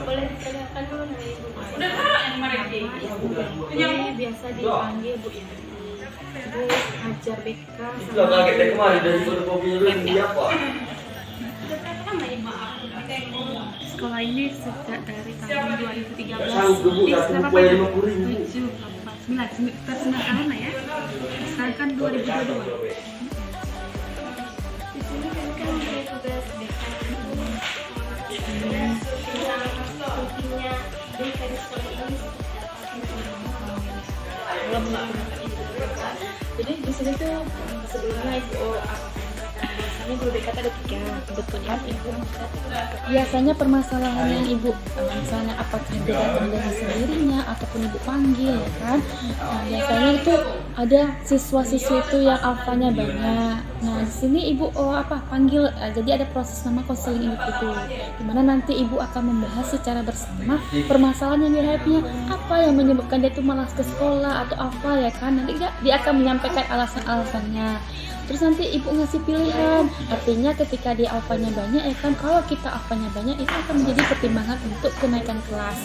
Boleh ditanyakan dulu nih ibu. Udah kan yang kemarin Ini biasa dipanggil bu ya. Bu Hajar BK Sudah kaget deh kemarin dari fotokopinya dulu dia apa? Udah berapa lama ya maaf? Sekolah ini sejak dari tahun 2013 Sanggup bu, satu buku 50.000. 7, 8, 9, 9 tahun lah ya. Sekarang kan 2022. Di sini kan saya tugas BK rutinnya BK di sekolah ini belum jadi di sini tuh sebelumnya ibu biasanya guru BK ada 3 kebetulan ibu biasanya permasalahan yang ibu misalnya apakah dia datang dengan sendirinya ataupun ibu panggil ya kan. Nah, biasanya itu ada siswa-siswi itu yang alfanya banyak. Nah di sini ibu panggil jadi ada proses nama konseling individu dimana nanti ibu akan membahas secara bersama permasalahan yang dihadapinya, apa yang menyebabkan dia itu malas ke sekolah atau apa ya kan. Nanti dia akan menyampaikan alasan-alasannya. Terus nanti ibu ngasih pilihan, artinya ketika dia alfanya banyak ya kan, kalau kita alfanya banyak itu akan menjadi pertimbangan untuk kenaikan kelas.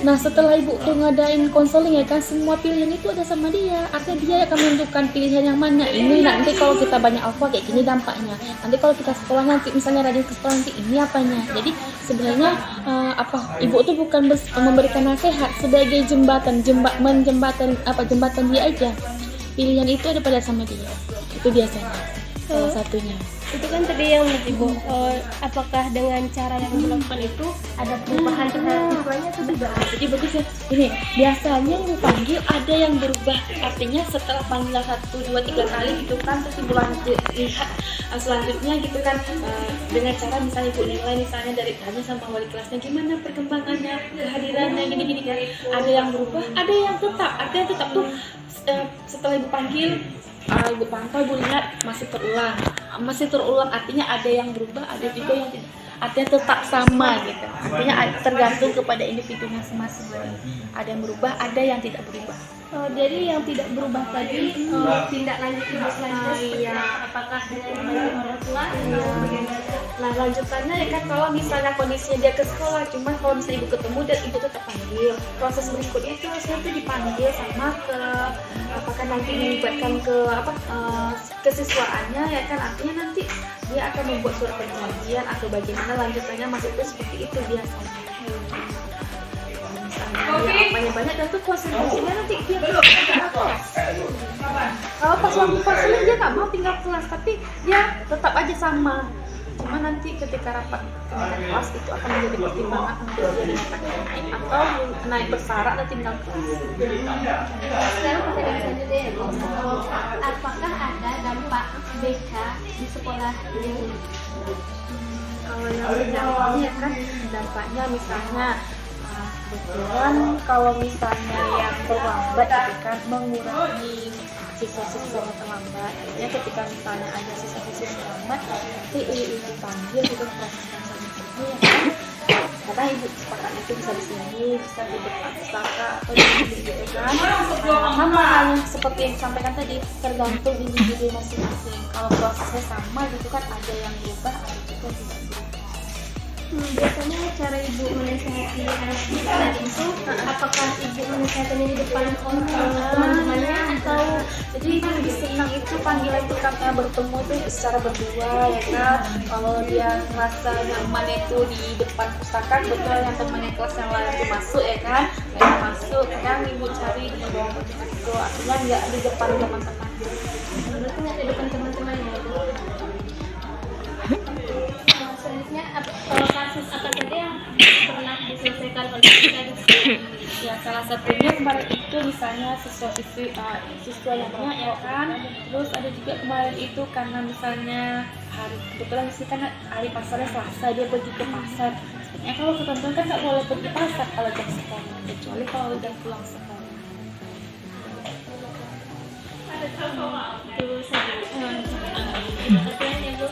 Nah setelah ibu tuh ngadain konseling ya kan, semua pilihan itu ada sama dia, artinya dia akan menentukan pilihan yang mana. Ini nanti kalau kita banyak alfa kayak gini dampaknya, nanti kalau kita sekolah nanti misalnya rajin ke sekolah nanti ini apanya. Jadi sebenarnya ibu tuh bukan memberikan nasihat sebagai jembatan dia aja. Pilihan itu ada pada sama dia, itu biasanya salah satunya. Itu kan tadi yang ibu, apakah dengan cara yang dilakukan itu ada perubahan dengan siswanya atau tidak? Jadi bagus ya. Ini biasanya yang dipanggil ada yang berubah. Artinya setelah panggilan 1, 2, 3 kali gitu kan, terus ibu lanjut lihat selanjutnya gitu kan, dengan cara misalnya ibu nilai misalnya dari tanya sama wali kelasnya gimana perkembangannya, kehadirannya gini-gini kan. Ada yang berubah, ada yang tetap. Artinya tetap tuh setelah ibu panggil, ibu pantau, ibu lihat masih terulang, artinya ada yang berubah, ada juga yang tidak, artinya tetap sama gitu. Artinya tergantung kepada individu masing-masing. Ada yang berubah, ada yang tidak berubah. Jadi yang tidak berubah tadi tindak lanjut ibu selanjutnya apakah dengan membantu orang tua atau bagaimana? Nah lanjutannya ya kan, kalau misalnya kondisinya dia ke sekolah, cuman kalau misalnya ibu ketemu dan ibu tetap panggil, proses berikutnya itu harusnya tuh dipanggil sama ke apakah nanti melibatkan ke kesiswaannya ya kan, artinya nanti dia akan membuat surat perjanjian atau bagaimana lanjutannya, maksudnya seperti itu biasanya. Misalnya dia banyak dan tuh konsentrasinya nanti dia tinggal kelas. Kalau pas waktu konseling dia nggak mau tinggal kelas, tapi dia tetap aja sama. Cuma nanti ketika rapat kenaikan kelas itu akan menjadi pertimbangan untuk dia dinyatakan naik atau naik bersyarat dan tinggal kelas. Sekarang pertanyaan selanjutnya ya Bu, apakah ada dampak BK di sekolah ini? Kalau yang dampaknya kan dampaknya misalnya kebetulan kalau misalnya yang terlambat itu kan mengurangi siswa-siswa yang terlambat. Artinya ketika misalnya ada siswa-siswa yang terlambat, nanti ibu panggil gitu proseskan sama ibu ya kan. Karena ibu sepakat itu bisa di sini, bisa di depan pustaka atau di sini gitu kan. Sama halnya seperti yang disampaikan tadi, tergantung individu masing-masing. Kalau prosesnya sama gitu kan, ada yang berubah, ada juga tidak berubah. Biasanya cara ibu menasihati anak tadi itu, apakah ibu menasihatinya di depan teman-temannya atau Jadi ibu lebih senang itu panggilan itu karena bertemu tuh secara berdua ya kan. Kalau dia merasa nyaman itu di depan pustaka, kebetulan yang temannya kelas yang lain itu masuk ya kan, mereka masuk, kadang ibu cari di bawah itu, artinya nggak di depan teman-teman. berarti nggak di depan teman-temannya Bu? Selanjutnya kasus apa saja yang pernah diselesaikan oleh kita di sini? Ya salah satunya kemarin itu misalnya siswa yang banyak ya kan. Terus ada juga kemarin itu karena misalnya kebetulan di sini kan hari pasarnya Selasa, dia pergi ke pasar. Sebenarnya kalau ketentuan kan nggak boleh pergi pasar kalau jam sekolah, kecuali kalau udah pulang sekolah. Terus pertanyaan ya Bu,